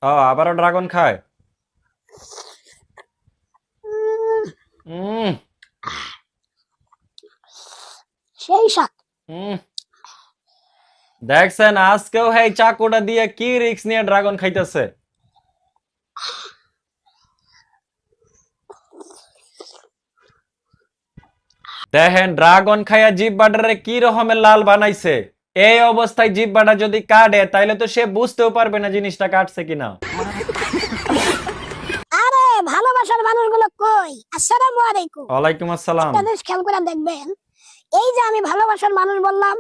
ও আবারও ড্রাগন খায়। সেই সাথ দেখছেন আজকেও এই চাকুটা দিয়ে কি রিস্ক নিয়ে ড্রাগন খাইতেছে। দেখেন ড্রাগন খাইয়া জিহ্বাটারে কি রকমের লাল বানাইছে। এই অবস্থায় জিহ্বাটা যদি কাটে তাইলে তো সে বুঝতেও পারবে না জিনিসটা কাটছে কিনা। আরে ভালোবাসার মানুষগুলো কই? আসসালামু আলাইকুম। ওয়ালাইকুম আসসালাম। একটা জিনিস খেয়াল করে দেখবেন, এই যে আমি ভালোবাসার মানুষ বললাম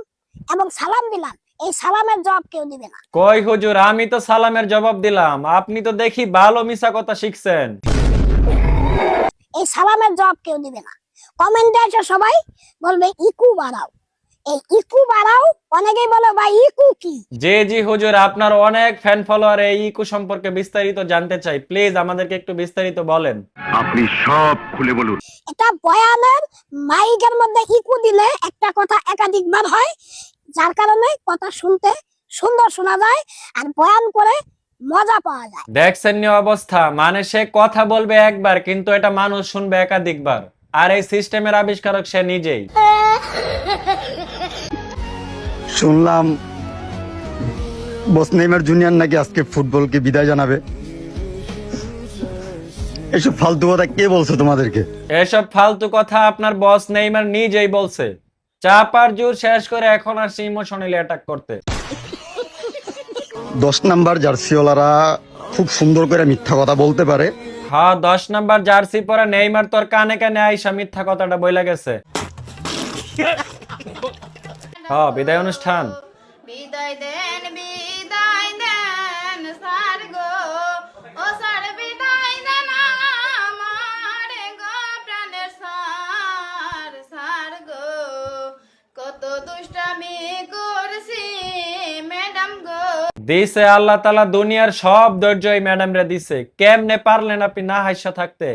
এবং সালাম দিলাম, এই সালামের জবাব কেউ দিবে না। কই হুজুর, আমি তো সালামের জবাব দিলাম, আপনি তো দেখি ভালো মিছা কথা শিখছেন। এই সালামের জবাব কেউ দিবে না। কমেন্টে এসে সবাই বলবে ইকু বাড়াও, এই ইকু বাড়াও। অনেকেই বলে ভাই ইকু কি? জি হুজুর, আপনার অনেক ফ্যান ফলোয়ার এই ইকু সম্পর্কে বিস্তারিত জানতে চাই, প্লিজ আমাদেরকে একটু বিস্তারিত বলেন। আপনি সব খুলে বলুন। এটা বয়ানের মাইকের মধ্যে ইকু দিলে একটা কথা একাধিকবার হয়, যার কারণে কথা শুনতে সুন্দর শোনা যায় আর বয়ান করে মজা পাওয়া যায়। দেখছেন নি অবস্থা, মানে সে কথা বলবে একবার কিন্তু এটা মানুষ শুনবে একাধিকবার, আর এই সিস্টেমের আবিষ্কারক সে নিজেই। শুনলাম বস নেইমার জুনিয়র নাকি আজকে ফুটবলকে বিদায় জানাবে। এসব ফালতু কথা কে বলছে তোমাদেরকে? এসব ফালতু কথা আপনার বস নেইমার নিজেই বলছে। চাপার জোর শেষ করে এখন আসছে ইমোশনালি অ্যাটাক করতে। 10 নাম্বার জার্সিওয়ালারা খুব সুন্দর করে মিথ্যা কথা বলতে পারে। হ্যাঁ, 10 নাম্বার জার্সি পরা নেইমার তোর কানে কানে আইসা মিথ্যা কথাটা বইলা গেছে। হ্যাঁ, বিদায় অনুষ্ঠান। বিদায় দেন স্যার গো, ও স্যার বিদায় দেন আমার গো প্রাণের স্যার, স্যার গো কত দুষ্টামি করছি ম্যাডাম গো। দিছে আল্লাহ তাআলা দুনিয়ার সব ধৈর্য এই ম্যাডাম রে দিছে, কেমনে পারলেন আপনি না হাসা থাকতে?